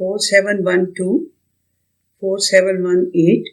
4712, 4718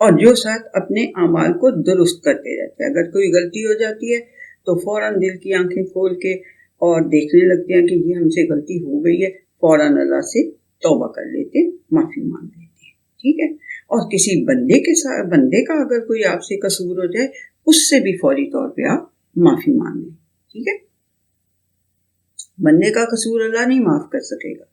اور جو ساتھ اپنے اعمال کو درست کرتے رہتے ہیں. اگر کوئی غلطی ہو جاتی ہے تو فوراً دل کی آنکھیں کھول کے اور دیکھنے لگتے ہیں کہ یہ ہم سے غلطی ہو گئی ہے، فوراً اللہ سے توبہ کر لیتے، معافی مانگ لیتے ہیں. ٹھیک ہے. اور کسی بندے کا اگر کوئی آپ سے قصور ہو جائے، اس سے بھی فوری طور پہ آپ معافی مانگ لیں. ٹھیک ہے. بندے کا قصور اللہ نہیں معاف کر سکے گا.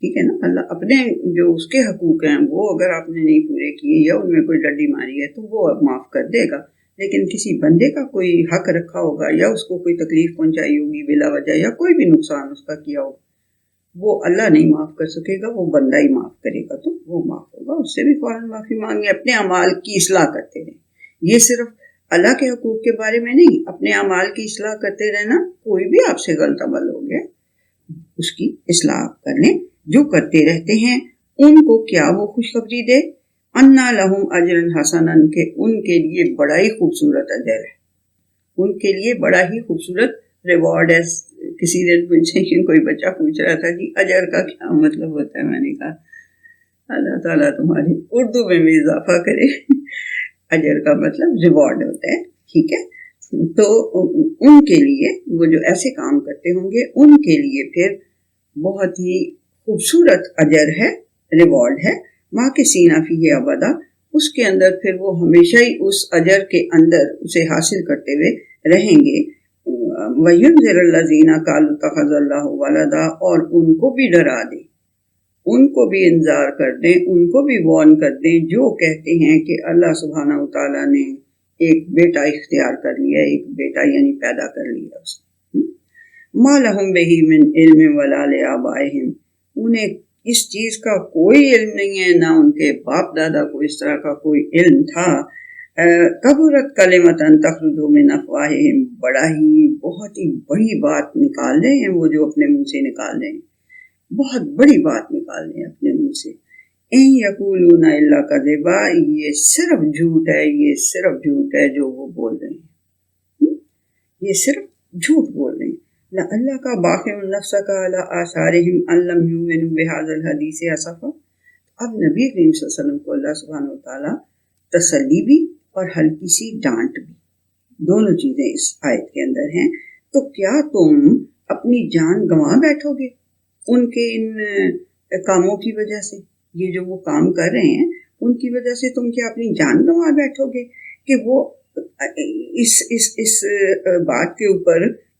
ٹھیک ہے نا. اللہ اپنے جو اس کے حقوق ہیں وہ اگر آپ نے نہیں پورے کیے یا ان میں کوئی ڈڈی ماری ہے تو وہ معاف کر دے گا. لیکن کسی بندے کا کوئی حق رکھا ہوگا یا اس کو کوئی تکلیف پہنچائی ہوگی بلا وجہ یا کوئی بھی نقصان اس کا کیا ہوگا، وہ اللہ نہیں معاف کر سکے گا، وہ بندہ ہی معاف کرے گا. تو وہ معاف ہوگا، اس سے بھی فوراً معافی مانگے. اپنے اعمال کی اصلاح کرتے رہیں. یہ صرف اللہ کے حقوق کے بارے میں نہیں، اپنے اعمال کی اصلاح کرتے رہنا. کوئی بھی آپ سے غلط عمل ہو گیا اس کی اصلاح کر لیں. جو کرتے رہتے ہیں ان کو کیا وہ خوشخبری دے، انا لہم اجرا حسنا، کہ ان کے لیے بڑا ہی خوبصورت اجر ہے، ان کے لیے بڑا ہی خوبصورت ریوارڈ ہے. کسی دن مجھ سے کوئی بچہ پوچھ رہا تھا کہ اجر کا کیا مطلب ہوتا ہے. میں نے کہا اللہ تعالیٰ تمہاری اردو میں بھی اضافہ کرے. اجر کا مطلب ریوارڈ ہوتا ہے. ٹھیک ہے. تو ان کے لیے وہ جو ایسے کام کرتے ہوں گے ان کے لیے پھر بہت ہی خوبصورت اجر ہے، ریوارڈ ہے. ماں کے سینہ فی ہے ابدا، اس کے اندر پھر وہ ہمیشہ ہی اس اجر کے اندر اسے حاصل کرتے ہوئے رہیں گے. وَيُنذِرَ الَّذِينَ قَالُوا اتَّخَذَ اللَّهُ وَلَدًا، اور ان کو بھی ڈرا دیں، ان کو بھی انذار کر دیں، ان کو بھی وارن کر دیں جو کہتے ہیں کہ اللہ سبحانہ وتعالیٰ نے ایک بیٹا اختیار کر لیا، ایک بیٹا یعنی پیدا کر لیا اس نے. مَا لَهُم بِهِ مِنْ عِلْمٍ وَلَا لِآبَائِهِمْ، انہیں اس چیز کا کوئی علم نہیں ہے، نہ ان کے باپ دادا کو اس طرح کا کوئی علم تھا. کبرت کلمۃ تخرج من افواہہم، بہت ہی بڑی بات نکال رہے ہیں وہ جو اپنے منہ سے نکال رہے ہیں، بہت بڑی بات نکال رہے ہیں اپنے منہ سے. ان یقولون الا کذبا، یہ صرف جھوٹ ہے، یہ صرف جھوٹ ہے جو وہ بول رہے ہیں، یہ صرف جھوٹ بول رہے ہیں. اللہ کا باقی النفس کا علی آثارہم ان لم یؤمنوا بہذا الحدیث اسفا. اب نبی کریم صلی اللہ علیہ وسلم کو اللہ سبحانہ وتعالیٰ تسلی بھی اور ہلکی سی ڈانٹ بھی، دونوں چیزیں اس آیت کے اندر ہیں. تو کیا تم اپنی جان گنوا بیٹھو گے ان کے ان کاموں کی وجہ سے؟ یہ جو وہ کام کر رہے ہیں ان کی وجہ سے تم کیا اپنی جان گنوا بیٹھو گے کہ وہ اس بات کے اوپر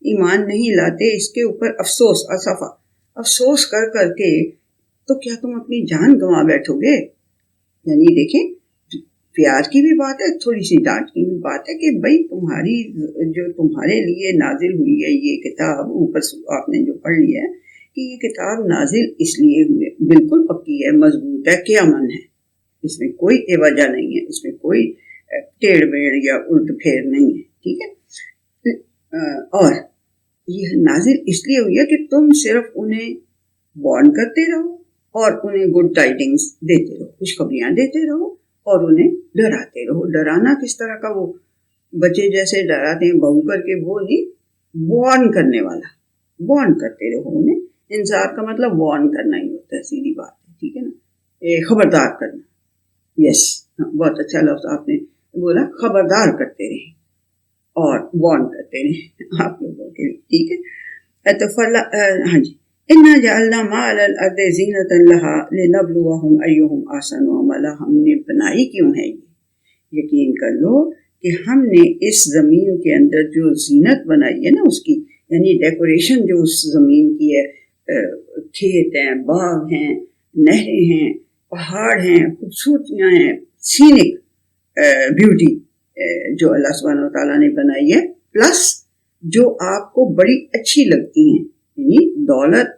ایمان نہیں لاتے، اس کے اوپر افسوس کر کر کے تو کیا تم اپنی جان گنوا بیٹھو گے؟ یعنی دیکھیں، پیار کی بھی بات ہے، تھوڑی سی ڈانٹ کی بھی بات ہے کہ بھائی تمہاری جو تمہارے لیے نازل ہوئی ہے یہ کتاب، اوپر آپ نے جو پڑھ لیا ہے کہ یہ کتاب نازل اس لیے ہوئے، بالکل پکی ہے، مضبوط ہے، کیا من ہے، اس میں کوئی وجہ نہیں ہے، اس میں کوئی ٹیڑھ میڑ یا الٹ پھیر نہیں ہے. ٹھیک ہے. اور یہ نازل اس لیے ہوئی ہے کہ تم صرف انہیں وارن کرتے رہو اور انہیں گڈ ٹائڈنگز دیتے رہو، خوشخبریاں دیتے رہو اور انہیں ڈراتے رہو. ڈرانا کس طرح کا؟ وہ بچے جیسے ڈراتے ہیں بہو کر کے، وہ نہیں، وارن کرنے والا، وارن کرتے رہو انہیں. انذار کا مطلب وارن کرنا ہی ہوتا ہے، سیدھی بات ہے. ٹھیک ہے نا. خبردار کرنا. یس، بہت اچھا لفظ آپ نے بولا، خبردار کرتے رہیں اور وارن کرتے رہیں آپ لوگوں کے لیے. ٹھیک ہے. تو ہاں جی، انا جعلنا ما علی الارض زینۃ لها لنبلوہم ایہم احسن عملا. ہم نے بنائی کیوں ہے یہ؟ یقین کر لو کہ ہم نے اس زمین کے اندر جو زینت بنائی ہے نا اس کی، یعنی ڈیکوریشن جو اس زمین کی ہے، کھیت ہیں، باغ ہیں، نہریں ہیں، پہاڑ ہیں، خوبصورتیاں ہیں، سینک بیوٹی جو اللہ سبحانہ وتعالیٰ نے بنائی ہے، پلس جو آپ کو بڑی اچھی لگتی ہیں، یعنی دولت،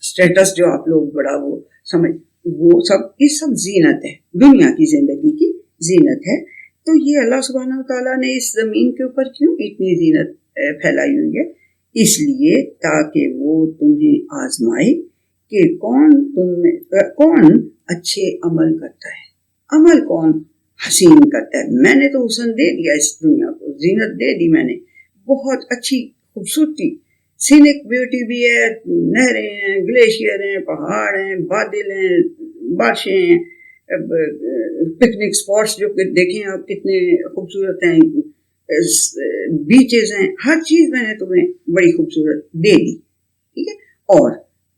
سٹیٹس جو آپ لوگ بڑا وہ سمجھ، وہ سب یہ سب زینت ہے، دنیا کی زندگی کی زینت ہے. تو یہ اللہ سبحانہ وتعالیٰ نے اس زمین کے اوپر کیوں اتنی زینت پھیلائی ہوئی ہے؟ اس لیے تاکہ وہ تمہیں آزمائے کہ کون اچھے عمل کرتا ہے، عمل کون حسین کرتا ہے. میں نے تو حسن دے دیا اس دنیا کو، زینت دے دی میں نے، بہت اچھی خوبصورتی، سینک بیوٹی بھی ہے، نہریں ہیں، گلیشیئر ہیں، پہاڑ ہیں، بادل ہیں، بارشیں ہیں، پکنک اسپاٹس جو دیکھیں آپ کتنے خوبصورت ہیں، بیچز ہیں، ہر چیز میں نے تمہیں بڑی خوبصورت دے دی، ٹھیک ہے. اور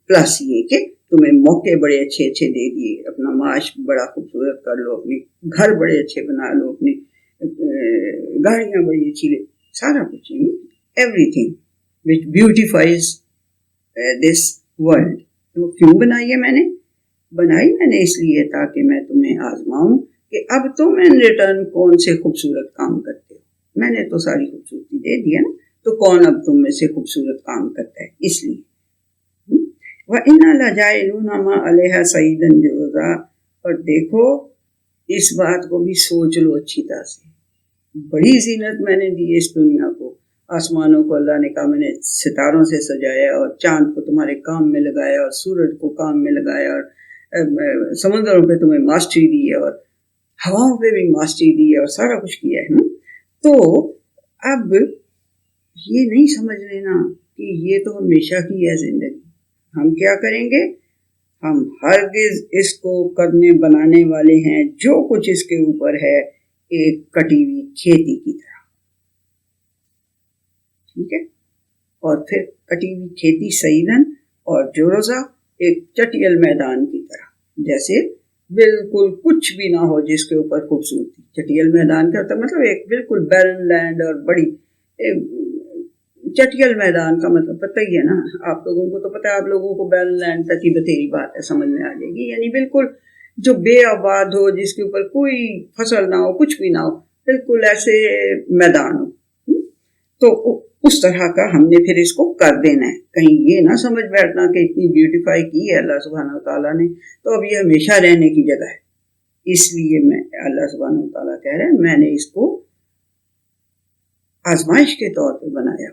پلس یہ کہ تمہیں موقع بڑے اچھے اچھے دے دیے، اپنا معاش بڑا خوبصورت کر لو، اپنے گھر بڑے اچھے بنا لو، اپنی گاڑیاں بڑی اچھی لے، سارا کچھ ایوری تھنگ وچ بیوٹیفائز دس ورلڈ. تو کیوں بنائی ہے میں نے اس لیے تاکہ میں تمہیں آزماؤں کہ اب تم ان ریٹرن کون سے خوبصورت کام کرتے ہو. میں نے تو ساری خوبصورتی دے دیا نا، تو کون اب تم میں سے خوبصورت کام کرتا ہے. اس لیے وَإِنَّا لَجَاعِلُونَ مَا عَلَيْهَا صَعِيدًا جُرُزًا. اور دیکھو اس بات کو بھی سوچ لو اچھی طرح سے، بڑی زینت میں نے دی اس دنیا کو. آسمانوں کو اللہ نے کہا میں نے ستاروں سے سجایا، اور چاند کو تمہارے کام میں لگایا، اور سورج کو کام میں لگایا، اور سمندروں پہ تمہیں ماسٹری دی ہے، اور ہواؤں پہ بھی ماسٹری دی ہے، اور سارا کچھ کیا ہے. تو اب یہ نہیں سمجھ لینا کہ یہ تو ہمیشہ کی ہے زندگی. ہم کیا کریں گے؟ ہم ہرگز اس کو کرنے بنانے والے ہیں جو کچھ اس کے اوپر ہے ایک کٹی ہوئی کھیتی کی طرح، ٹھیک ہے. اور پھر کٹی ہوئی کھیتی سعیدن، اور جورزا ایک چٹیل میدان کی طرح، جیسے بالکل کچھ بھی نہ ہو جس کے اوپر خوبصورتی. چٹیل میدان کا مطلب ایک بالکل بیرن لینڈ، اور بڑی چٹیل میدان کا مطلب پتہ ہی ہے نا آپ لوگوں کو، تو پتہ ہے آپ لوگوں کو بیرن لینڈ تک ہی بتیری بات ہے، سمجھ میں آ جائے گی. یعنی بالکل جو بے آباد ہو، جس کے اوپر کوئی فصل نہ ہو، کچھ بھی نہ ہو، بالکل ایسے میدان ہو. تو اس طرح کا ہم نے پھر اس کو کر دینا ہے. کہیں یہ نہ سمجھ بیٹھنا کہ اتنی بیوٹیفائی کی ہے اللہ سبحانہ وتعالیٰ نے تو اب یہ ہمیشہ رہنے کی جگہ ہے. اس لیے میں اللہ سبحانہ وتعالیٰ کہہ رہے ہیں میں نے اس کو آزمائش کے طور پہ بنایا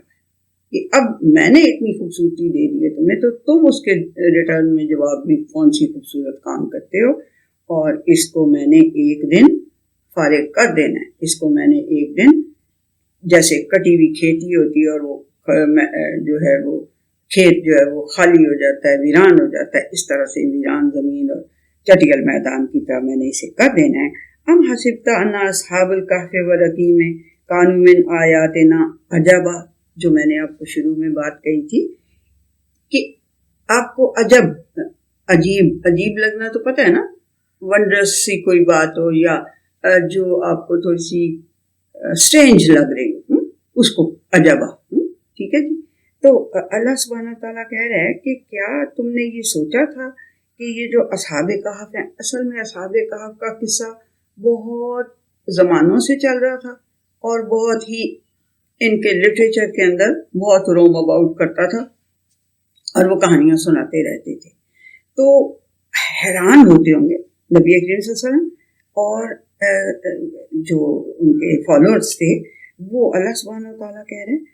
کہ اب میں نے اتنی خوبصورتی دے دی ہے تمہیں، تو تم اس کے ریٹرن میں جواب میں کون سی خوبصورت کام کرتے ہو. اور اس کو میں نے ایک دن فارغ کر دینا ہے. اس کو میں نے ایک دن، جیسے کٹی ہوئی کھیتی ہوتی ہے اور وہ جو ہے وہ کھیت جو ہے وہ خالی ہو جاتا ہے، ویران ہو جاتا ہے، اس طرح سے ویران زمین اور چٹیل میدان کی طرح میں نے اسے کر دینا ہے. ام حسبت ان اصحاب الکہف والرقیم کانوا من آیاتنا عجبا، جو میں نے آپ کو شروع میں بات کہی تھی کہ آپ کو عجیب لگنا تو پتہ ہے نا، ونڈرس سی کوئی بات ہو یا جو آپ کو تھوڑی سی اسٹرینج لگ رہی ہو، اس کو عجبا، ٹھیک ہے جی. تو اللہ سبحانہ تعالیٰ کہہ رہا ہے کہ کیا تم نے یہ سوچا تھا کہ یہ جو اصحاب کہف ہیں، اصل میں اصحاب کہف کا قصہ بہت زمانوں سے چل رہا تھا اور بہت ہی ان کے لٹریچر کے اندر بہت روم اباؤٹ کرتا تھا اور وہ کہانیاں سناتے رہتے تھے. تو حیران ہوتے ہوں گے نبی کریم صلی اللہ علیہ وسلم اور جو ان کے فالوورز تھے، وہ اللہ سبحانہ تعالیٰ کہہ رہے ہیں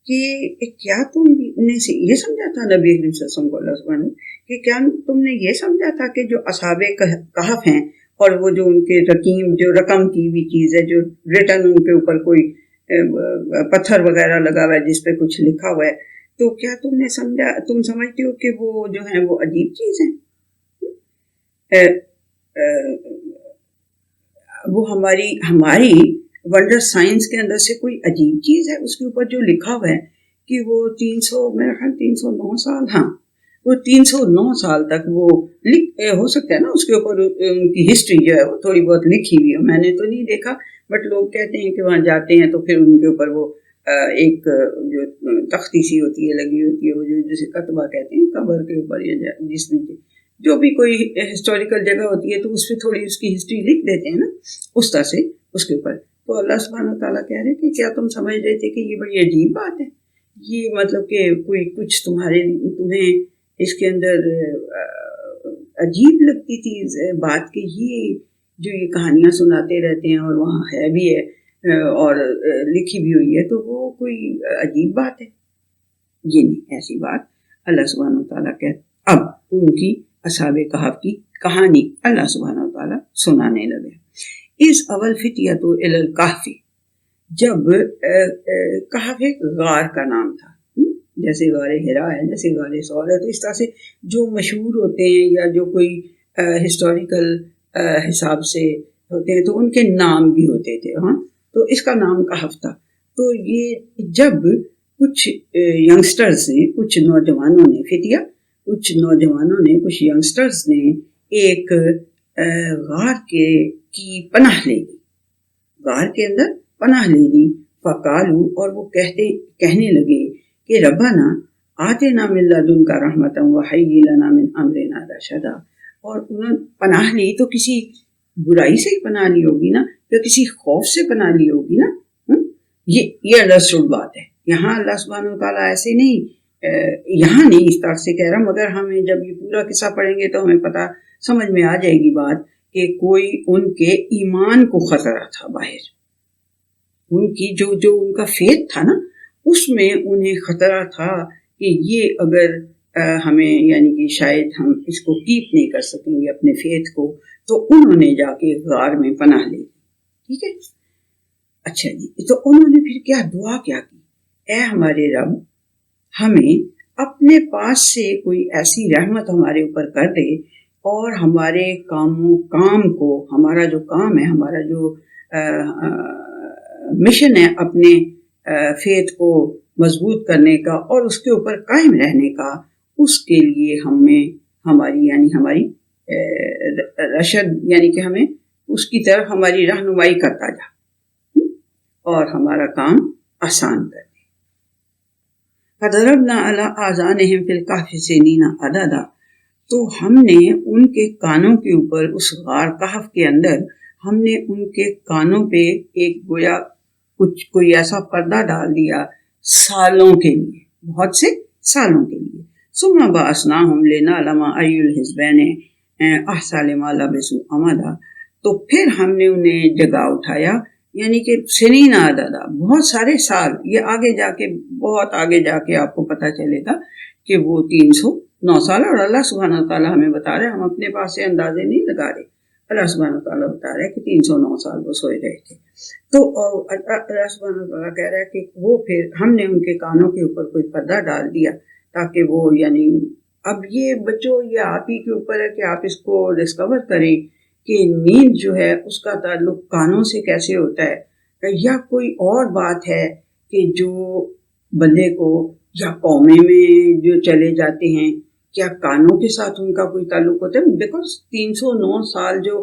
کہ کیا تم نے یہ سمجھا تھا نبی کریم صلی اللہ علیہ وسلم کو اللہ سبحانہ کہ کیا تم نے یہ سمجھا تھا کہ جو اصحاب کہف ہیں اور وہ جو ان کے رقیم جو رقم کی ہوئی چیز ہے، جو ریٹن ان کے اوپر کوئی پتھر وغیرہ لگا ہوا ہے جس پہ کچھ لکھا ہوا ہے، تو کیا تم سمجھتے ہو کہ وہ جو ہیں وہ عجیب چیز ہیں؟ وہ ہماری ونڈر سائنس کے اندر سے کوئی عجیب چیز ہے؟ اس کے اوپر جو لکھا ہوا ہے کہ وہ 309 سال، ہاں وہ 309 سال تک وہ ہو سکتا ہے نا اس کے اوپر ان کی ہسٹری جو ہے وہ تھوڑی بہت لکھی ہوئی ہے. میں نے تو نہیں دیکھا، بٹ لوگ کہتے ہیں کہ وہاں جاتے ہیں تو پھر ان کے اوپر وہ ایک جو تختی سی ہوتی ہے لگی ہوتی ہے، وہ جو جسے کتبہ کہتے ہیں، قبر کے اوپر یا جس میں جو بھی کوئی ہسٹوریکل جگہ ہوتی ہے تو اس پہ تھوڑی اس کی ہسٹری لکھ دیتے ہیں نا اس طرح سے اس کے اوپر. تو اللہ سبحانہ تعالیٰ کہہ رہے کہ کیا تم سمجھ رہے تھے کہ یہ بڑی عجیب بات ہے؟ یہ مطلب کہ کوئی کچھ تمہیں اس کے اندر عجیب لگتی تھی بات کہ یہ جو یہ کہانیاں سناتے رہتے ہیں اور وہاں ہے بھی ہے اور لکھی بھی ہوئی ہے، تو وہ کوئی عجیب بات ہے؟ یہ نہیں، ایسی بات اللہ سبحانہ تعالیٰ کہتے. اب ان کی اصحاب کہف کی کہانی اللہ سبحانہ تعالیٰ سنانے لگے. اس اول فتیۃ الی الکہف، جب کہف ایک غار کا نام تھا، جیسے غار حرا ہے، جیسے غار ثور ہے، تو اس طرح سے جو مشہور ہوتے ہیں یا جو کوئی ہسٹوریکل حساب سے ہوتے ہیں، تو ان کے نام بھی ہوتے تھے. ہاں، تو اس کا نام کہف تھا. تو یہ جب کچھ ینگسٹرز نے، کچھ نوجوانوں نے، فتیہ، کچھ نوجوانوں نے، کچھ ینگسٹرز نے ایک غار کی پناہ لے لی، غار کے اندر پناہ لے لی. فقالو، اور وہ کہنے لگے کہ ربنا آتنا من لدنک رحمتا وہیئ لنا من امرنا رشدا. اور انہوں نے پناہ لی تو کسی برائی سے ہی پناہ لی ہوگی نا، یا کسی خوف سے پناہ لی ہوگی نا. یہ انڈرسٹوڈ بات ہے. یہاں اللہ سبحانہ وتعالیٰ ایسے نہیں، یہاں نہیں اس طرح سے کہہ رہا، مگر ہمیں جب یہ پورا قصہ پڑھیں گے تو ہمیں پتہ سمجھ میں آ جائے گی بات کہ کوئی ان کے ایمان کو خطرہ تھا باہر، ان کی جو ان کا فیتھ تھا نا، اس میں انہیں خطرہ تھا کہ یہ اگر ہمیں، یعنی کہ شاید ہم اس کو کیپ نہیں کر سکیں گے اپنے فیتھ کو، تو انہوں نے جا کے غار میں پناہ لی. ٹھیک ہے. اچھا جی، تو انہوں نے پھر کیا دعا کیا کی؟ اے ہمارے رب، ہمیں اپنے پاس سے کوئی ایسی رحمت ہمارے اوپر کر دے، اور ہمارے کام کو، ہمارا جو کام ہے، ہمارا جو مشن ہے اپنے فیتھ کو مضبوط کرنے کا اور اس کے اوپر قائم رہنے کا، اس کے لیے ہماری رشد، یعنی کہ ہمیں اس کی طرف ہماری رہنمائی کرتا جا اور ہمارا کام آسان کر دے. فضربنا علی آذانہم فی الکہف سنین عددا. تو ہم نے ان کے کانوں کے اوپر، اس غار کہف کے اندر ہم نے ان کے کانوں پہ ایک گویا کوئی ایسا پردہ ڈال دیا سالوں کے لیے، بہت سے سالوں کے لیے. ثم بعثناہم لنعلم ای الحزبین احصی لما لبثوا امدا. تو پھر ہم نے انہیں جگا اٹھایا، یعنی کہ سنین عددا، بہت سارے سال. یہ آگے جا کے، بہت آگے جا کے آپ کو پتہ چلے گا کہ وہ 309 سال. اور اللہ سبحانہ وتعالیٰ ہمیں بتا رہے، ہم اپنے پاس سے اندازے نہیں لگا رہے. اللہ سبحانہ وتعالیٰ بتا رہے کہ 309 سال وہ سوئے رہے تھے. تو اللہ سبحانہ وتعالیٰ کہہ رہا ہے کہ وہ پھر ہم نے ان کے کانوں کے اوپر کوئی پردہ ڈال دیا تاکہ وہ، یعنی اب یہ بچوں، یہ آپ ہی کے اوپر ہے کہ آپ اس کو ڈسکور کریں کہ نیند جو ہے اس کا تعلق کانوں سے کیسے ہوتا ہے، یا کوئی اور بات ہے کہ جو بندے کو، یا قومیں میں جو چلے جاتے ہیں، کیا کانوں کے ساتھ ان کا کوئی تعلق ہوتا ہے؟ بیکاز 309 سال جو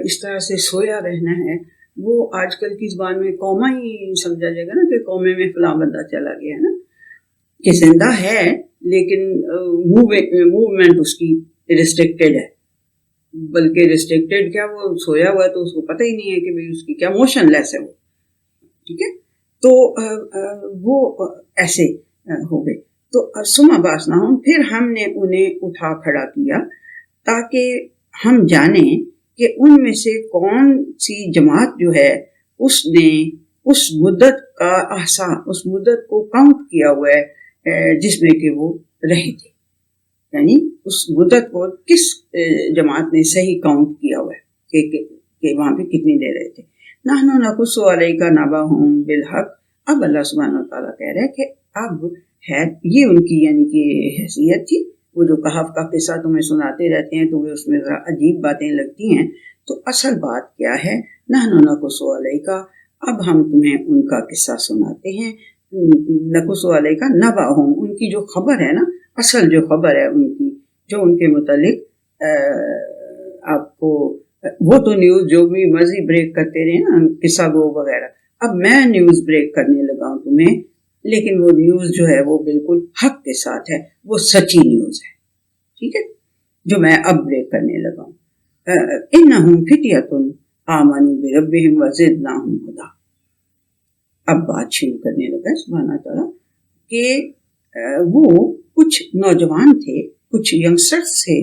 اس طرح سے سویا رہنا ہے، وہ آج کل کی زبان میں قوما ہی سمجھا جائے گا نا، کہ قومے میں فلاں بندہ چلا گیا ہے نا، کہ زندہ ہے لیکن موومنٹ اس کی ریسٹرکٹیڈ ہے. بلکہ ریسٹرکٹیڈ کیا، وہ سویا ہوا ہے تو اس کو پتہ ہی نہیں ہے کہ بھئی اس کی کیا، موشن لیس ہے وہ. ٹھیک ہے. تو وہ ایسے ہو گئے. تو ثم بعثناہم، پھر ہم نے انہیں اٹھا کھڑا کیا تاکہ ہم جانیں کہ ان میں سے کون سی جماعت جو ہے اس نے اس مدت کا احصا، اس مدت کو کاؤنٹ کیا ہوا ہے جس میں کہ وہ رہے تھے، یعنی اس مدت کو کس جماعت نے صحیح کاؤنٹ کیا ہوا ہے کہ وہاں پہ کتنی دیر رہے تھے. نحن نقص علیک نبأہم بالحق. اب اللہ سبحانہ وتعالیٰ کہہ رہے ہیں کہ اب ہے یہ ان کی، یعنی کہ حیثیت تھی. وہ جو کہف کا قصہ تمہیں سناتے رہتے ہیں تو وہ اس میں ذرا عجیب باتیں لگتی ہیں، تو اصل بات کیا ہے، نحن نقص علیک، اب ہم تمہیں ان کا قصہ سناتے ہیں. نقص علیک نبأہم، ان کی جو خبر ہے نا، اصل جو خبر ہے ان کی، جو ان کے متعلق آپ کو، وہ تو نیوز جو بھی مرضی بریک کرتے رہے نا، قصہ گو وغیرہ، اب میں نیوز بریک کرنے لگا ہوں تمہیں، لیکن وہ نیوز جو ہے وہ بالکل حق کے ساتھ ہے، وہ سچی نیوز ہے. ٹھیک ہے، جو میں اب بریک کرنے لگا ہوں. انہم فتیۃ آمنوا بربہم وزدناہم ہدی. اب بات شروع کرنے لگا سبحانہ تعالیٰ کہ وہ کچھ نوجوان تھے، کچھ ینگسٹرز تھے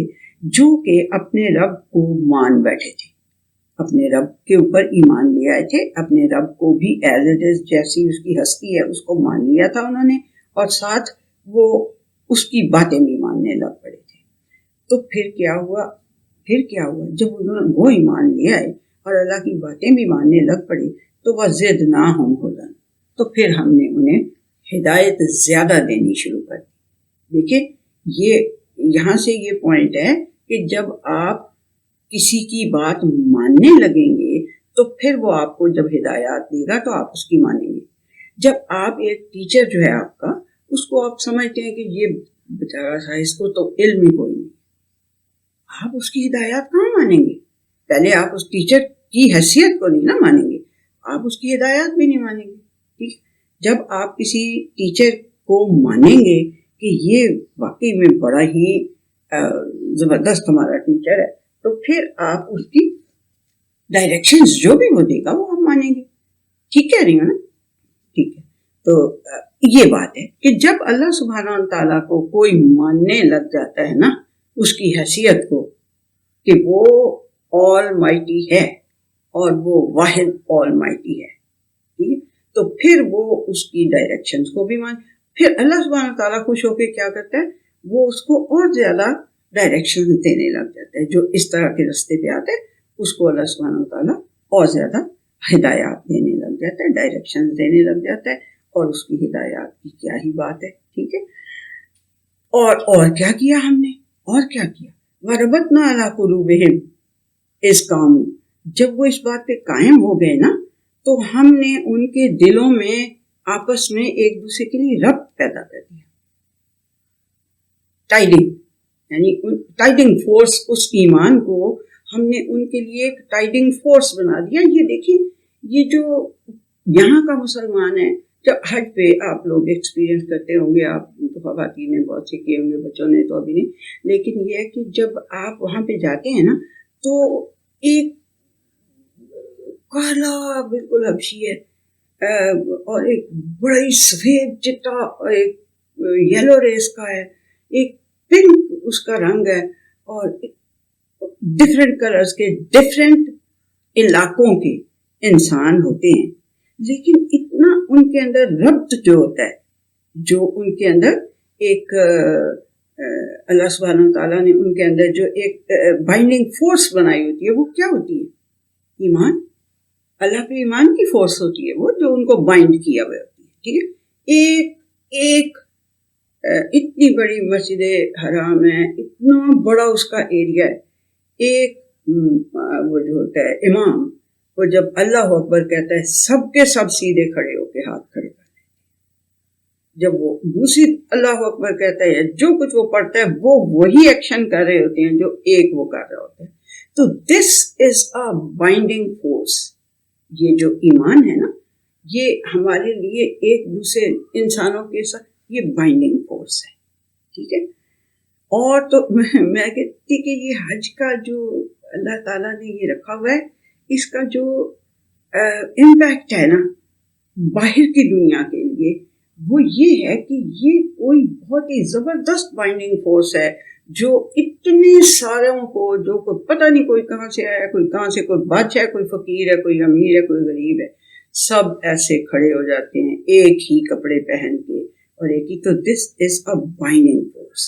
جو کہ اپنے رب کو مان بیٹھے تھے، اپنے رب کے اوپر ایمان لے آئے تھے، اپنے رب کو بھی ایز اٹ از، جیسی اس کی ہستی ہے اس کو مان لیا تھا انہوں نے، اور ساتھ وہ اس کی باتیں بھی ماننے لگ پڑے تھے. تو پھر کیا ہوا، جب انہوں نے وہ ایمان لے آئے اور اللہ کی باتیں بھی ماننے لگ پڑے، تو وزدناہم ھدی، تو پھر ہم نے انہیں ہدایت زیادہ دینی شروع کر دی. دیکھیں، یہ یہاں سے یہ پوائنٹ ہے کہ جب آپ کسی کی بات ماننے لگیں گے تو پھر وہ آپ کو جب ہدایات دے گا تو آپ اس کی مانیں گے. جب آپ ایک ٹیچر جو ہے آپ کا، اس کو آپ سمجھتے ہیں کہ یہ بیچارہ سا اس کو تو علم ہی کوئی نہیں، آپ اس کی ہدایات کہاں مانیں گے؟ پہلے آپ اس ٹیچر کی حیثیت کو نہیں نا مانیں گے، آپ اس کی ہدایات بھی نہیں مانیں گے. ٹھیک، جب آپ کسی ٹیچر کو مانیں گے کہ یہ واقعی میں بڑا ہی زبردست ہمارا ٹیچر ہے، تو پھر آپ اس کی ڈائریکشنز جو بھی وہ دے گا وہ آپ مانیں گے. ٹھیک کہہ رہی ہوں نا؟ ٹھیک ہے. تو یہ بات ہے کہ جب اللہ سبحانہ تعالیٰ کو کوئی ماننے لگ جاتا ہے نا، اس کی حیثیت کو کہ وہ آل مائٹی ہے اور وہ واحد آل مائٹی ہے، ٹھیک ہے، تو پھر وہ اس کی ڈائریکشنز کو بھی پھر اللہ سبحانہ تعالیٰ خوش ہو کے کیا کرتا ہے، وہ اس کو اور زیادہ ڈائریکشن دینے لگ جاتا ہے. جو اس طرح کے رستے پہ آتے ہیں اس کو اللہ سبحانہ تعالیٰ اور زیادہ ہدایات دینے لگ جاتا ہے، ڈائریکشن دینے لگ جاتا ہے. اور اس کی ہدایات کی کیا ہی بات ہے. ٹھیک ہے. اور کیا کیا ہم نے، اور کیا کیا، وَرَبَطْنَا عَلَىٰ قُلُوبِهِمْ اس کام، جب وہ اس بات پہ قائم ہو گئے نا تو ہم نے ان کے دلوں میں آپس میں ایک دوسرے کے لیے ربط پیدا کر دیا. ٹائڈنگ، یعنی ٹائڈنگ فورس، اس ایمان کو ہم نے ان کے لیے ایک ٹائڈنگ فورس بنا دیا. یہ دیکھیں، یہ جو یہاں کا مسلمان ہے، جب حج پہ آپ لوگ ایکسپیرینس کرتے ہوں گے، آپ خواتین نے بہت سے کیے ہوں گے، بچوں نے تو ابھی نہیں، لیکن یہ ہے کہ جب آپ وہاں پہ جاتے ہیں نا تو ایک کالا بالکل حبشی ہے اور ایک بڑا ہی سفید چٹا، ایک یلو ریس کا ہے، ایک پنک اس کا رنگ ہے، اور ڈفرینٹ کلرز کے ڈفرینٹ علاقوں کے انسان ہوتے ہیں. لیکن اتنا ان کے اندر ربط جو ہوتا ہے، جو ان کے اندر ایک اللہ سبحانہ تعالیٰ نے ان کے اندر جو ایک بائنڈنگ فورس بنائی ہوتی ہے، وہ کیا ہوتی ہے؟ ایمان. اللہ پہ ایمان کی فورس ہوتی ہے وہ، جو ان کو بائنڈ کیا ہوا ہوتی ہے. ٹھیک ہے. ایک اتنی بڑی مسجد حرام ہے، اتنا بڑا اس کا ایریا ہے، ایک وہ جو ہوتا ہے امام، وہ جب اللہ اکبر کہتا ہے سب کے سب سیدھے کھڑے ہو کے ہاتھ کھڑے کرتے ہیں. جب وہ دوسری اللہ اکبر کہتا ہے، جو کچھ وہ پڑھتا ہے وہ وہی ایکشن کر رہے ہوتے ہیں جو ایک وہ کر رہا ہوتا ہے. تو دس از اے بائنڈنگ فورس. یہ جو ایمان ہے نا، یہ ہمارے لیے ایک دوسرے انسانوں کے ساتھ یہ بائنڈنگ فورس ہے. ٹھیک ہے. اور تو میں کہتی کہ یہ حج کا جو اللہ تعالیٰ نے یہ رکھا ہوا ہے، اس کا جو امپیکٹ ہے نا باہر کی دنیا کے لیے، وہ یہ ہے کہ یہ کوئی بہت ہی زبردست بائنڈنگ فورس ہے، جو اتنے ساروں کو، جو کوئی پتہ نہیں کوئی کہاں سے آیا، کوئی کہاں سے، کوئی بادشاہ ہے، کوئی فقیر ہے، کوئی امیر ہے، کوئی غریب ہے، سب ایسے کھڑے ہو جاتے ہیں ایک ہی کپڑے پہن کے اور ایک ہی. تو دس از اے بائنڈنگ فورس.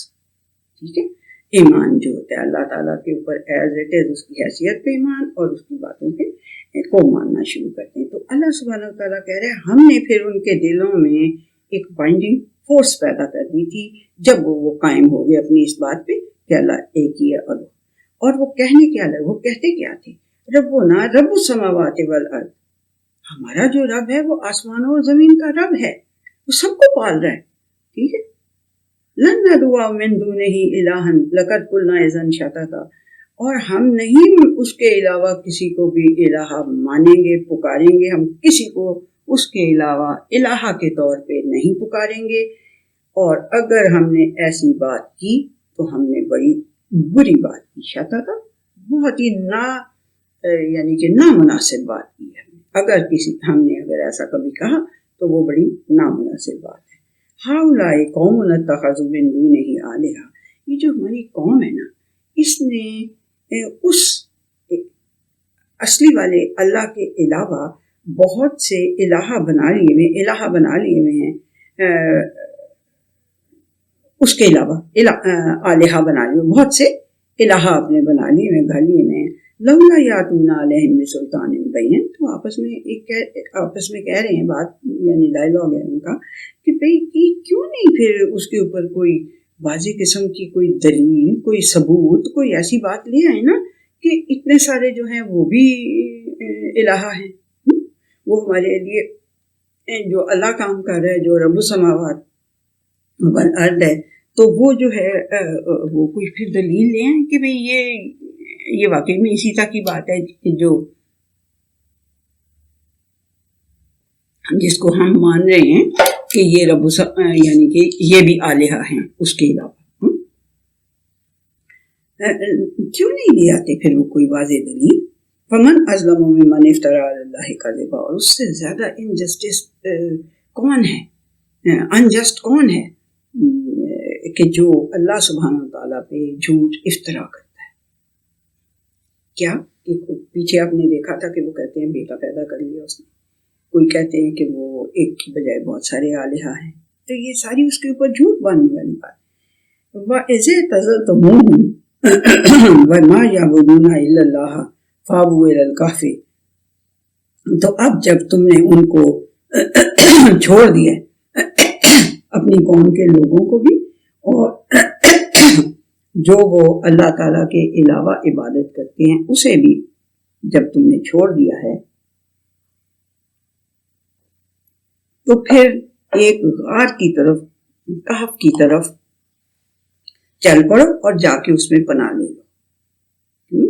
ٹھیک ہے. ایمان جو ہوتا ہے اللہ تعالیٰ کے اوپر ایز اٹ از، اس کی حیثیت پہ ایمان اور اس کی باتوں پہ کو ماننا شروع کرتے ہیں. تو اللہ سبحانہ تعالیٰ کہہ رہے ہیں ہم نے پھر ان کے دلوں میں ایک بائنڈنگ فورس پیدا کر دی تھی جب وہ قائم ہو گئے اپنی اس بات پہ کہ اللہ ایک ہی ہے. اور وہ کہنے کیا لگے، وہ کہتے کیا تھے، ربنا رب السماوات والارض، ہمارا جو رب ہے وہ آسمانوں اور زمین کا رب ہے، وہ سب کو پال رہا ہے. ٹھیک ہے. لن ندعو من دونہ الہا لقد قلنا اذا شططا، اور ہم نہیں اس کے علاوہ کسی کو بھی الہ مانیں گے، پکاریں گے. ہم کسی کو اس کے علاوہ الہ کے طور پہ نہیں پکاریں گے. اور اگر ہم نے ایسی بات کی تو ہم نے بڑی بری بات کی. شططا بہت ہی یعنی کہ نامناسب بات کی ہے. اگر ہم نے اگر ایسا کبھی کہا تو وہ بڑی نامناسب بات ہے. ہؤلاء قوم اتخذوا من دونہ آلہۃ، یہ جو ہماری قوم ہے نا، اس نے اس اصلی والے اللہ کے علاوہ بہت سے الہ بنا لیے ہیں اس کے علاوہ آلہہ بنا لیے، بہت سے الہ اپنے بنا لیے ہیں، گھر لیے ہیں. لولا یاتون علیہم بسلطان بین، تو آپس میں کہہ رہے ہیں بات، یعنی ڈائلاگ ہے ان کا کہ بھئی کیوں نہیں پھر اس کے اوپر کوئی واضح قسم کی کوئی دلیل، کوئی ثبوت، کوئی ایسی بات لے آئے نا کہ اتنے سارے جو ہیں وہ بھی الہ ہیں. وہ ہمارے لیے جو اللہ کام کر رہا ہے، جو رب السماوات والارض ہے، تو وہ جو ہے وہ کوئی پھر دلیل لے آئیں کہ بھئی یہ واقعی میں اسی طرح کی بات ہے جو جس کو ہم مان رہے ہیں کہ یہ یعنی کہ یہ بھی الہ ہیں اس کے علاوہ. کیوں نہیں لے آتے پھر وہ کوئی واضح دلیل؟ فمن اظلم ممن افترى علی اللہ کذبا، اور اس سے زیادہ انجسٹس کون ہے، انجسٹ کون ہے کہ جو اللہ سبحانہ وتعالیٰ پہ جھوٹ افترا کرتا ہے. کیا پیچھے آپ نے دیکھا تھا کہ وہ کہتے ہیں بیٹا پیدا کر لیا اس نے، کوئی کہتے ہیں کہ وہ ایک کی بجائے بہت سارے الہ ہیں. تو یہ ساری اس کے اوپر جھوٹ باندھنے والی بات. وَإِذِ اعْتَزَلْتُمُوهُمْ وَمَا يَعْبُدُونَ إِلَّا اللَّهَ فَأْوُوا إِلَى الْكَهْفِ، تو اب جب تم نے ان کو چھوڑ دیا اپنی قوم کے لوگوں کو بھی، اور جو وہ اللہ تعالیٰ کے علاوہ عبادت کرتے ہیں اسے بھی جب تم نے چھوڑ دیا ہے، تو پھر ایک غار کی طرف، کہف کی طرف چل پڑو اور جا کے اس میں پناہ لے لو.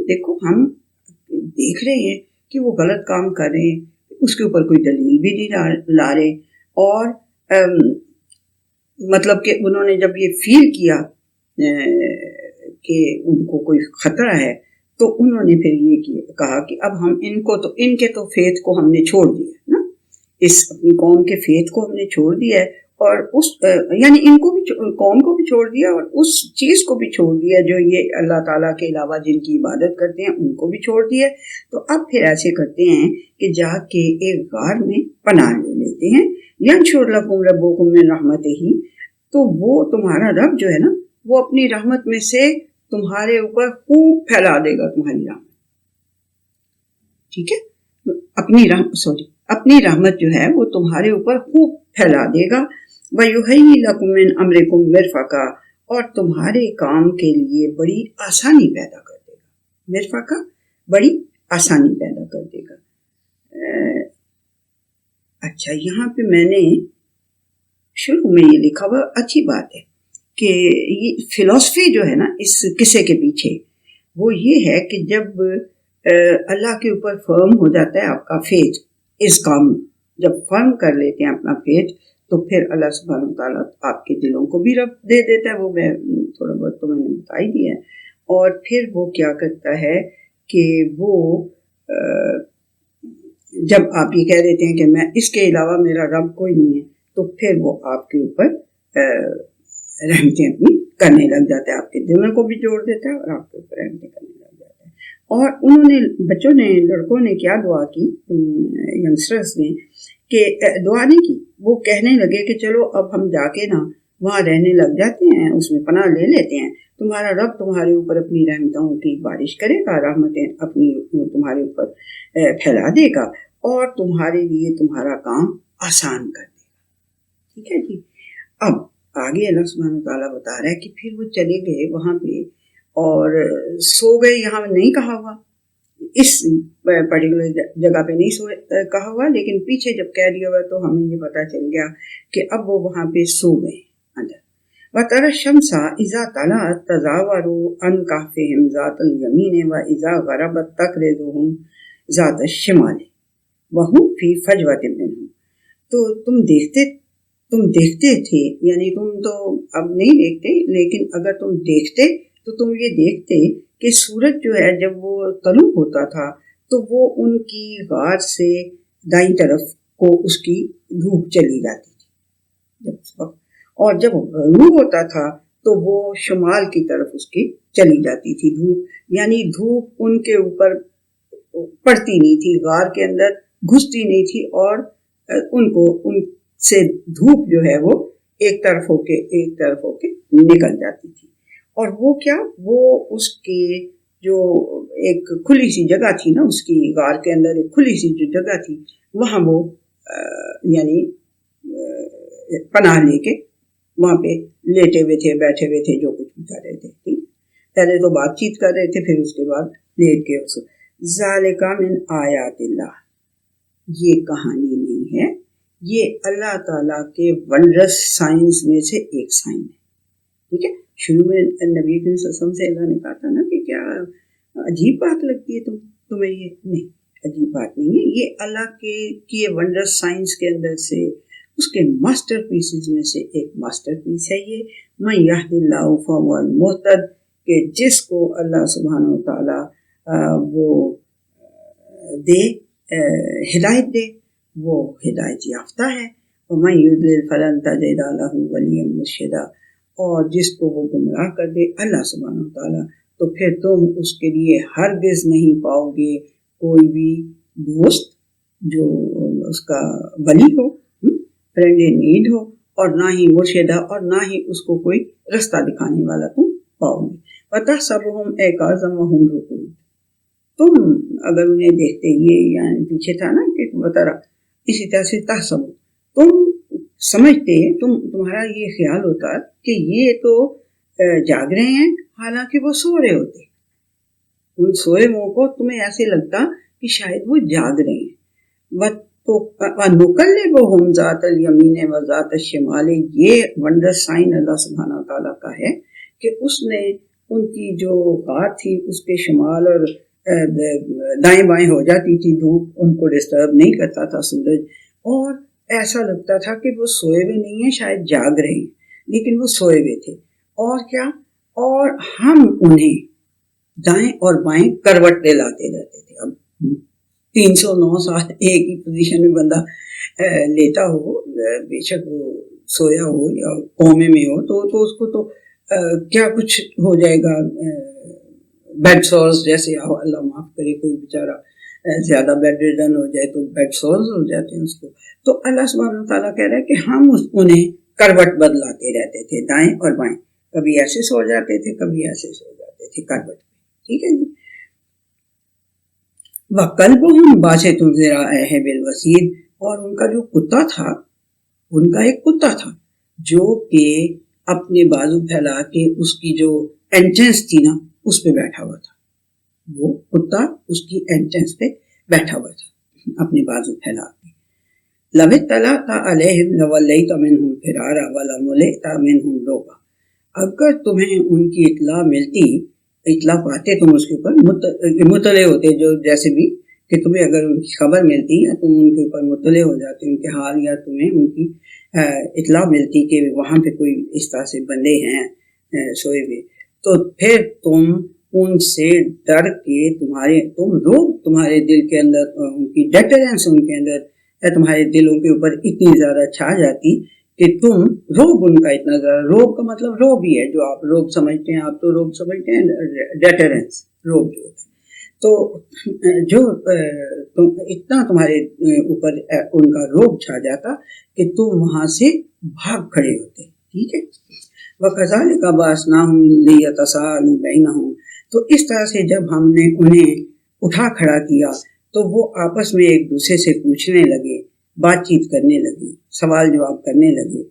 دیکھو ہم دیکھ رہے ہیں کہ وہ غلط کام کر رہے ہیں، اس کے اوپر کوئی دلیل بھی نہیں لا رہے، اور مطلب کہ انہوں نے جب یہ فیل کیا کہ ان کو کوئی خطرہ ہے، تو انہوں نے پھر یہ کہا کہ اب ہم ان کے تو فیتھ کو ہم نے چھوڑ دیا نا، اس اپنی قوم کے فیتھ کو ہم نے چھوڑ دیا ہے، اور اس یعنی ان کو بھی قوم کو بھی چھوڑ دیا، اور اس چیز کو بھی چھوڑ دیا جو یہ اللہ تعالیٰ کے علاوہ جن کی عبادت کرتے ہیں ان کو بھی چھوڑ دیا. تو اب پھر ایسے کرتے ہیں کہ جا کے ایک غار میں پناہ لے لیتے ہیں. ینشر لکم ربکم من رحمتہ، تو وہ تمہارا رب جو ہے نا وہ اپنی رحمت میں سے تمہارے اوپر خوب پھیلا دے گا تمہاری رحمت. ٹھیک ہے، اپنی رحمت جو ہے وہ تمہارے اوپر خوب پھیلا دے گا. وَيُهَيِّئْ لَكُم مِّنْ أَمْرِكُم مِّرْفَقًا، اور تمہارے کام کے لیے بڑی آسانی پیدا کر دے گا. مرفقہ بڑی آسانی پیدا کر دے گا. اچھا، یہاں پہ میں نے شروع میں یہ لکھا ہوا اچھی بات ہے کہ یہ فلسفی جو ہے نا اس قصے کے پیچھے وہ یہ ہے کہ جب اللہ کے اوپر فرم ہو جاتا ہے آپ کا فیتھ، اس کام جب فرم کر لیتے ہیں اپنا فیتھ، تو پھر اللہ سبحانہ وتعالیٰ آپ کے دلوں کو بھی رب دے دیتا ہے. وہ میں تھوڑا بہت تو میں نے بتا ہی دیا ہے. اور پھر وہ کیا کرتا ہے کہ وہ جب آپ یہ کہہ دیتے ہیں کہ میں اس کے علاوہ میرا رب کوئی نہیں ہے، تو پھر وہ آپ کے اوپر رحمتیں اپنی کرنے لگ جاتا ہے، آپ کے دلوں کو بھی جوڑ دیتا ہے اور آپ کے اوپر رحمتیں کرنے لگ جاتا ہے. اور انہوں نے بچوں نے، لڑکوں نے کیا دعا کی، ینگسٹرز نے، کہ دعا نہیں کی، وہ کہنے لگے کہ چلو اب ہم جا کے نا وہاں رہنے لگ جاتے ہیں، اس میں پناہ لے لیتے ہیں، تمہارا رب تمہارے اوپر اپنی رحمتوں کی بارش کرے گا، رحمتیں اپنی تمہارے اوپر پھیلا دے گا اور تمہارے لیے تمہارا کام آسان کر دے گا. ٹھیک ہے جی. اب آگے اللہ سبحانہ وتعالیٰ بتا رہا ہے کہ پھر وہ چلے گئے وہاں پہ اور سو گئے. یہاں نہیں کہا ہوا، اس پرٹیکولر جگہ پہ نہیں کہا ہوا، لیکن پیچھے جب کہہ دیا ہوا تو ہمیں یہ پتہ چل گیا کہ اب وہ وہاں پہ سو گئے اندر. وَتَرَى الشَّمْسَ إِذَا طَلَعَتْ تَزَاوَرُ عَنْ كَهْفِهِمْ ذَاتَ الْيَمِينِ وَإِذَا غَرَبَتْ تَقْرِضُهُمْ ذَاتَ الشِّمَالِ وَهُمْ فِي فَجْوَةٍ مِّنْهُ. تو تم دیکھتے تھے، یعنی تم تو اب نہیں دیکھتے، لیکن اگر تم دیکھتے تو تم یہ دیکھتے کہ سورج جو ہے جب وہ طلوع ہوتا تھا تو وہ ان کی غار سے دائیں طرف کو اس کی دھوپ چلی جاتی تھی، اور جب غروب ہوتا تھا تو وہ شمال کی طرف اس کی چلی جاتی تھی دھوپ. یعنی دھوپ ان کے اوپر پڑتی نہیں تھی، غار کے اندر گھستی نہیں تھی، اور ان سے دھوپ جو ہے وہ ایک طرف ہو کے نکل جاتی تھی. اور وہ کیا، وہ اس کے جو ایک کھلی سی جگہ تھی نا، اس کی غار کے اندر ایک کھلی سی جو جگہ تھی، وہاں وہ یعنی پناہ لے کے وہاں پہ لیٹے ہوئے تھے، بیٹھے ہوئے تھے، جو کچھ بھی کر رہے تھے. پہلے تو بات چیت کر رہے تھے، پھر اس کے بعد لیٹ کے اس ذالکا من آیات اللہ، یہ کہانی نہیں ہے، یہ اللہ تعالیٰ کے ونڈرس سائنس میں سے ایک سائن ہے. ٹھیک ہے، شروع میں نبی کریم صلی اللہ علیہ وسلم سے اللہ نے کہا تھا نا کہ کیا عجیب بات لگتی ہے تمہیں یہ؟ نہیں، عجیب بات نہیں ہے، یہ اللہ کے کیے ونڈرس سائنس کے اندر سے اس کے ماسٹر پیسز میں سے ایک ماسٹر پیس ہے یہ. من یہد اللہ فہو المہتد، کہ جس کو اللہ سبحانہ و تعالیٰ وہ دے ہدایت دے وہ ہدایت یافتہ ہے. ومن یضلل فلن تجد له ولیا مرشدا، اور جس کو وہ گمراہ کر دے اللہ سبحانہ و تعالیٰ، تو پھر تم اس کے لیے ہرگز نہیں پاؤ گے کوئی بھی دوست جو اس کا ولی ہو، فرینڈ ان نیڈ ہو، اور نہ ہی مرشدہ، اور نہ ہی اس کو کوئی رستہ دکھانے والا تم پاؤ گے. وَتَحْسَبُهُمْ أَيْقَاظًا وَهُمْ رُقُودٌ، تم اگر انہیں دیکھتے، یہ یعنی پیچھے تھا نا کہ بترا، اسی طرح سے تحسب، تم سمجھتے، تمہارا یہ خیال ہوتا کہ یہ تو جاگ رہے ہیں، حالانکہ وہ سو رہے ہوتے. ان سوئے منہ کو تمہیں ایسے لگتا کہ شاید وہ جاگ رہے ہیں. وَنُقَلِّبُهُمْ ذَاتَ الْيَمِينِ وَذَاتَ الشِّمَالِ، یہ ونڈر سائن اللہ سبحانہ تعالیٰ کا ہے کہ اس نے ان کی جو غار تھی اس کے شمال اور دائیں بائیں ہو جاتی تھی، دھوپ ان کو ڈسٹرب نہیں کرتا تھا سورج، اور ایسا لگتا تھا کہ وہ سوئے ہوئے نہیں ہیں، شاید جاگ رہے ہیں، لیکن وہ سوئے ہوئے تھے. اور کیا، اور ہم انہیں دائیں اور بائیں کروٹ لاتے رہتے تھے. اب 309 سال ایک ہی پوزیشن میں بندہ لیتا ہو، بے شک وہ سویا ہو یا کومے میں ہو، تو اس کو تو کیا کچھ ہو جائے گا، بیڈ سورز جیسے، اللہ معاف کرے کوئی بیچارہ زیادہ بیڈ ریڈن ہو جائے تو بیڈ سورز ہو جاتے ہیں اس کو. تو اللہ سبحانہ تعالیٰ کہہ رہا ہے کہ ہم انہیں کروٹ بدلاتے رہتے تھے دائیں اور بائیں، کبھی ایسے سو جاتے تھے، کبھی ایسے سو جاتے تھے کروٹ پہ. ٹھیک ہے جی. وَقَلْبُهُمْ بَاسِطٌ ذِرَاعَيْهِ بِالْوَسِيدِ، اور ان کا جو کتا تھا، ان کا ایک کتا تھا جو کہ اپنے بازو پھیلا کے اس کی جو انٹرنس تھی نا اس پہ بیٹھا ہوا تھا. وہ کتا اس کی انٹرنس پہ بیٹھا ہوا تھا اپنے بازو پھیلا کے. لَوِ اطَّلَعْتَ عَلَيْهِمْ لَوَلَّيْتَ مِنْهُمْ فِرَارًا وَلَمُلِئْتَ مِنْهُمْ رُعْبًا، اگر تمہیں ان کی اطلاع ملتی، اطلاع پاتے تم اس کے اوپر مطلع ہوتے، جو جیسے بھی کہ تمہیں اگر ان کی خبر ملتی یا تم ان کے اوپر مطلع ہو جاتے ان کے حال، یا تمہیں ان کی اطلاع ملتی کہ وہاں پہ کوئی اس طرح سے بندے ہیں سوئے ہوئے، تو پھر تم ان سے ڈر کے تمہارے دل کے اندر ان کی ڈیٹرنس ان کے اندر تمہارے دلوں کے اوپر اتنی زیادہ چھا جاتی کہ تم روب ان کا اتنا زیادہ، روب کا مطلب روب ہی ہے جو آپ روب سمجھتے ہیں، آپ تو روب سمجھتے ہیں ڈیٹرنس، روب جو ہوتا ہے. تو جو اتنا تمہارے اوپر ان کا روب چھا جاتا کہ تم وہاں سے بھاگ کھڑے ہوتے. ٹھیک ہے. وَكَذَلِكَ بَعَثْنَاهُمْ لِيَتَسَاءَلُوا بَيْنَهُمْ، تو اس طرح سے جب ہم نے انہیں اٹھا کھڑا کیا تو وہ آپس میں ایک دوسرے سے پوچھنے لگے، بات چیت کرنے لگے، سوال جواب کرنے لگے.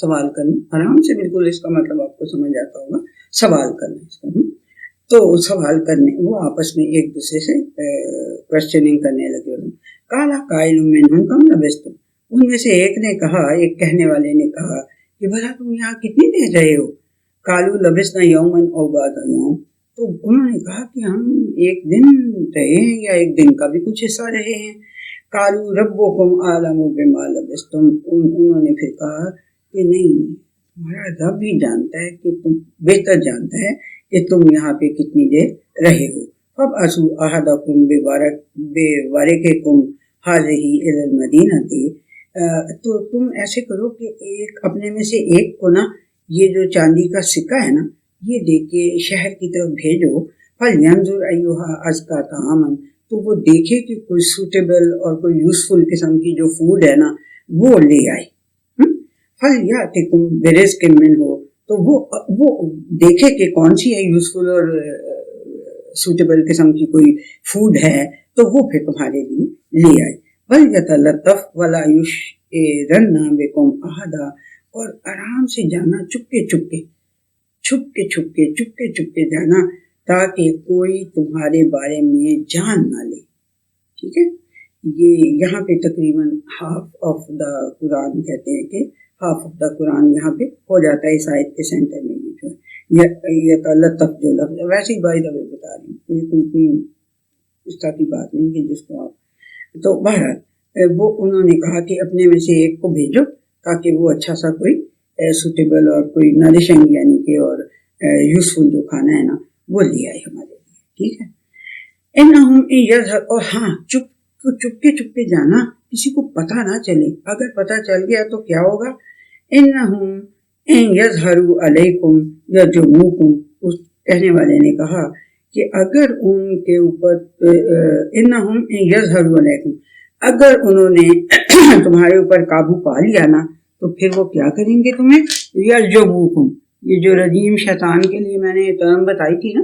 سوال کرنا آرام سے، بالکل اس کا مطلب آپ کو سمجھ آتا ہوگا، سوال کرنا اس کا. تو سوال کرنے، وہ آپس میں ایک دوسرے سے کوشچننگ کرنے لگے. قال قائل منهم کم لبثتم، ان میں سے ایک نے کہا، ایک کہنے والے نے کہا کہ بھلا تم یہاں کتنی دیر رہے ہو؟ قالوا لبثنا یوما او بعض یوم، تو انہوں نے کہا کہ ہم ایک دن رہے ہیں یا ایک دن کا بھی کچھ حصہ رہے ہیں. قالوا ربکم اعلم بما لبثتم، انہوں نے پھر کہا کہ نہیں، تمہارا رب ہی جانتا ہے کہ تم بہتر جانتا ہے کہ تم یہاں پہ کتنی دیر رہے ہو. فَابْعَثُوا أَحَدَكُمْ بِوَارِقِكُمْ هَٰذِهِ إِلَى الْمَدِينَةِ، تو تم ایسے کرو کہ ایک اپنے میں سے ایک کو نا یہ جو چاندی کا سکہ ہے نا یہ دے کے شہر کی طرف بھیجو. فَلْيَنظُرْ أَيُّهَا أَزْكَىٰ طَعَامًا، تو وہ دیکھے کہ کوئی سوٹیبل اور کوئی یوزفل قسم کی جو فوڈ ہے نا وہ لے آئے. فَلْيَأْتِكُمْ بِرِزْقٍ مِّنْهُ، تو وہ دیکھے کہ کون سی ہے یوزفل اور سوٹیبل قسم کی کوئی فوڈ ہے، تو وہ پھر تمہارے لیے لے آئے. وَلْيَتَلَطَّفْ وَلَا يُشْعِرَنَّ بِكُمْ أَحَدًا، اور آرام سے جانا، چپکے چھپ کے جانا تاکہ کوئی تمہارے بارے میں جان نہ لے. ٹھیک ہے، یہ یہاں پہ تقریباً ہاف آف دا قرآن کہتے ہیں کہ ہاف آف دا قرآن یہاں پہ ہو جاتا ہے اس آیت کے سینٹر میں. یہ جو ہے یہ لطف جو لفظ ویسے ہی بائی دفعہ بتا رہی ہوں، یہ کوئی اتنی اس طرح کی بات نہیں کہ جس کو آپ تو بہرحال وہ انہوں نے کہا کہ اپنے میں سے ایک کو بھیجو تاکہ وہ اچھا سا کوئی سوٹیبل اور کوئی نرشنگ یعنی کہ اور یوزفل جو کھانا ہے نا وہ لے آئے ہمارے لیے. ٹھیک ہے، اور ہاں چپ کے جانا، کسی کو پتہ نہ چلے. اگر پتہ چل گیا تو کیا ہوگا؟ انہم ان یظہروا علیکم یرجموکم. اس کہنے والے نے کہا کہ اگر ان کے اوپر انہم ان یظہروا علیکم، اگر انہوں نے تمہارے اوپر قابو پا لیا نا تو پھر وہ کیا کریں گے تمہیں؟ یرجموکم. یہ جو رجیم شیطان کے لیے میں نے ٹرم بتائی تھی نا،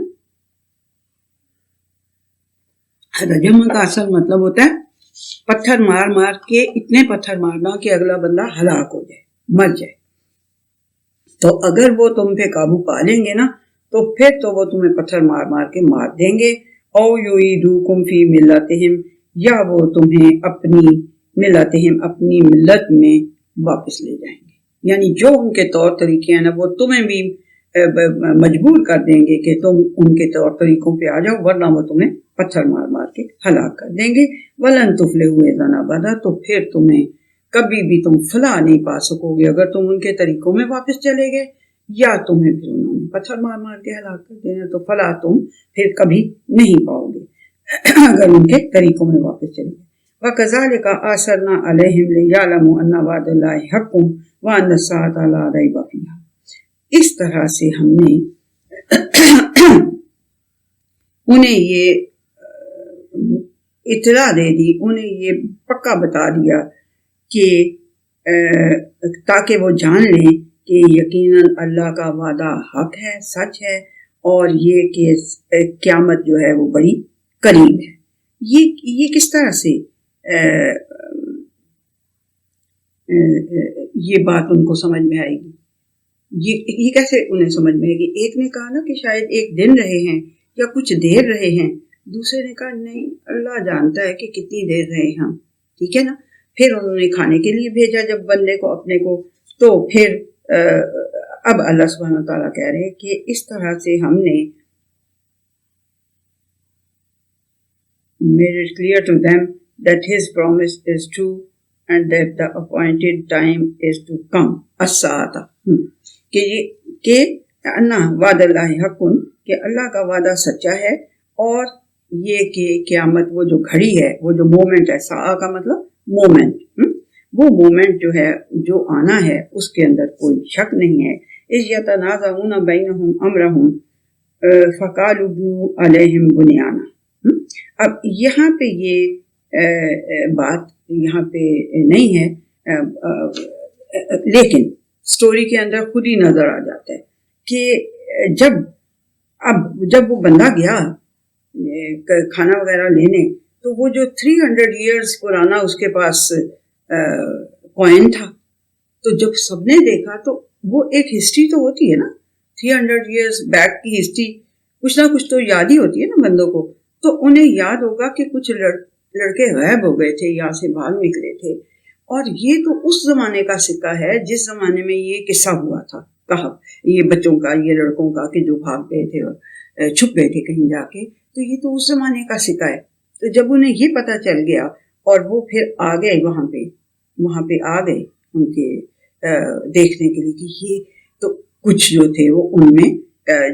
رجم کا اصل مطلب ہوتا ہے پتھر مار کے اتنے پتھر مارنا کہ اگلا بندہ ہلاک ہو جائے، مر جائے. تو اگر وہ تم پہ قابو پا لیں گے نا تو پھر تو وہ تمہیں پتھر مار کے مار دیں گے. او یعیدوکم فی ملتہم، یا وہ تمہیں اپنی ملتہم اپنی ملت میں واپس لے جائیں گے. یعنی جو ان کے طور طریقے ہیں نا وہ تمہیں بھی مجبور کر دیں گے کہ تم ان کے طور طریقوں پہ آ جاؤ، ورنہ وہ تمہیں پتھر مار کے ہلاک کر دیں گے. ولن تفلحوا اذا ابدا، تو پھر تمہیں کبھی بھی تم فلاح نہیں پا سکو گے اگر تم ان کے طریقوں میں واپس چلے گئے، یا تمہیں پھر انہوں نے پتھر مار کے ہلاک کر دینا تو فلاح تم پھر کبھی نہیں پاؤ گے اگر ان کے طریقوں میں واپس چلے گئے. وَكَذَلِكَ آثَرْنَا عَلَيْهِمْ لِيَعْلَمُوا أَنَّ وَعْدَ اللَّهِ حَقٌّ وَأَنَّ السَّاعَةَ لَا رَيْبَ فِيهَا. اس طرح سے ہم نے انہیں یہ اطلاع دے دی، انہیں یہ پکا بتا دیا کہ تاکہ وہ جان لیں کہ یقیناً اللہ کا وعدہ حق ہے، سچ ہے، اور یہ کہ قیامت جو ہے وہ بڑی قریب ہے. یہ کس طرح سے یہ بات ان کو سمجھ میں آئے گی؟ یہ کیسے انہیں سمجھ میں آئے گی؟ ایک نے کہا نا کہ شاید ایک دن رہے ہیں یا کچھ دیر رہے ہیں، دوسرے نے کہا نہیں اللہ جانتا ہے کہ کتنی دیر رہے ہم. ٹھیک ہے نا. پھر انہوں نے کھانے کے لیے بھیجا جب بندے کو اپنے کو، تو پھر اب اللہ سبحانہ وتعالیٰ کہہ رہے ہیں کہ اس طرح سے ہم نے made it clear to them that his promise is true and that the appointed time is to come الساعة، کہ انا وعد اللہ حق، کہ اللہ کا وعدہ سچا ہے، اور یہ کہ قیامت وہ جو گھڑی ہے، وہ جو مومنٹ ہے، ساعہ کا مطلب مومنٹ، وہ مومنٹ جو ہے جو آنا ہے اس کے اندر کوئی شک نہیں ہے. اذ یتنازعون بینہم امرہم فقالوا ابنوا علیہم بنیانا. اب یہاں پہ یہ بات یہاں پہ نہیں ہے، لیکن سٹوری کے اندر خود ہی نظر آ جاتا ہے کہ جب وہ بندہ گیا کھانا وغیرہ لینے، تو وہ جو 300 ایئرز پرانا اس کے پاس کوئن تھا، تو جب سب نے دیکھا تو وہ ایک ہسٹری تو ہوتی ہے نا، 300 ایئرز بیک کی ہسٹری کچھ نہ کچھ تو یاد ہی ہوتی ہے نا بندوں کو. تو انہیں یاد ہوگا کہ کچھ لڑکے غائب ہو گئے تھے، یہاں سے بھاگ نکلے تھے، اور یہ تو اس زمانے کا سکہ ہے جس زمانے میں یہ قصہ ہوا تھا کہا یہ بچوں کا، یہ لڑکوں کا کہ جو بھاگ گئے تھے اور چھپ گئے تھے کہیں جا کے. تو یہ تو اس زمانے کا سکہ ہے. تو جب انہیں یہ پتہ چل گیا اور وہ پھر آ گئے وہاں پہ آ گئے ان کے دیکھنے کے لیے کہ یہ تو کچھ جو تھے وہ ان میں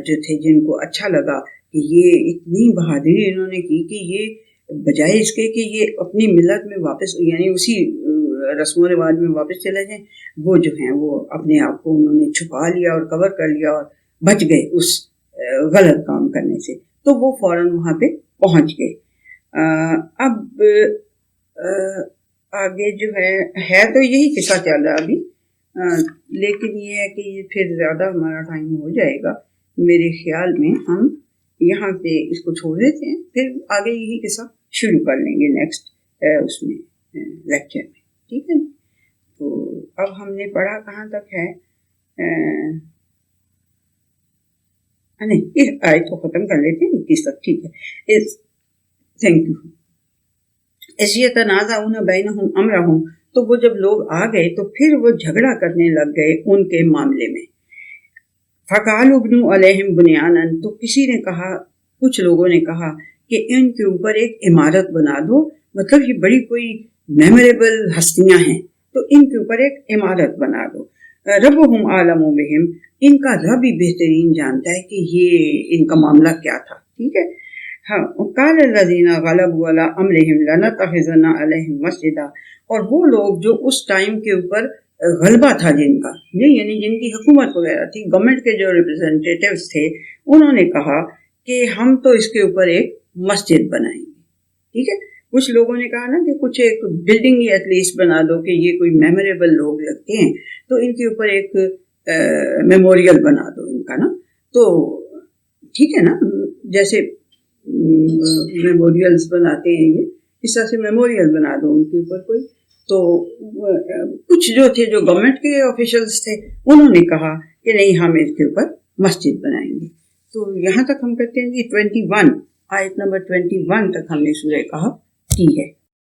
جو تھے جن کو اچھا لگا کہ یہ اتنی بہادری انہوں نے کی کہ یہ بجائے اس کے کہ یہ اپنی ملت میں واپس یعنی اسی رسم و رواج میں واپس چلے جائیں، وہ جو ہیں وہ اپنے آپ کو انہوں نے چھپا لیا اور کور کر لیا اور بچ گئے اس غلط کام کرنے سے. تو وہ فوراً وہاں پہ پہنچ گئے. اب آگے جو ہے تو یہی قصہ چل رہا ابھی، لیکن یہ ہے کہ یہ پھر زیادہ ہمارا ٹائم ہو جائے گا میرے خیال میں. ہم یہاں پہ اس کو چھوڑ دیتے ہیں، پھر آگے یہی قصہ شروع کر لیں گے نیکسٹ اس میں لیکچر میں. ٹھیک ہے. تو اب ہم نے پڑھا کہاں تک ہے؟ نہیں اس آیت کو ختم کر لیتے ہیں 21 تک، ٹھیک ہے، تھینک یو۔ اس یتنازعون بینہم امرہم، تو وہ جب لوگ آ گئے تو پھر وہ جھگڑا کرنے لگ گئے ان کے معاملے میں۔ فقالوا ابنوا علیہم بنیانا، تو کسی نے کہا، کچھ لوگوں نے کہا کہ ان کے اوپر ایک عمارت بنا دو، مطلب یہ بڑی کوئی میموریبل ہستیاں ہیں تو ان کے اوپر ایک عمارت بنا دو۔ ربہم عالم بہم، ان کا رب ہی بہترین جانتا ہے کہ یہ ان کا معاملہ کیا تھا، ٹھیک ہے۔ ہاں، قال الذین غلبوا علی امرہم لنتخذن علیہم مسجدا، اور وہ لوگ جو اس ٹائم کے اوپر غلبہ تھا جن کا، یعنی جن کی حکومت وغیرہ تھی، گورنمنٹ کے جو ریپرزینٹیٹیوز تھے، انہوں نے کہا کہ ہم تو اس کے اوپر ایک مسجد بنائیں گے، ٹھیک ہے۔ کچھ لوگوں نے کہا نا کہ کچھ ایک بلڈنگ ہی ایٹ لیسٹ بنا دو کہ یہ کوئی میموریبل لوگ لگتے ہیں تو ان کے اوپر ایک میموریل بنا دو ان کا نا، تو ٹھیک ہے نا، جیسے میموریلز بناتے ہیں یہ، اس طرح سے میموریل بنا دو ان کے اوپر کوئی۔ تو کچھ جو تھے، جو گورنمنٹ کے آفیشلز تھے، انہوں نے کہا کہ نہیں، ہم اس کے اوپر مسجد بنائیں گے۔ تو یہاں تک ہم کرتے ہیں جی 21 آیت نمبر 21 تک ہم نے سورہ کہف کی ہے۔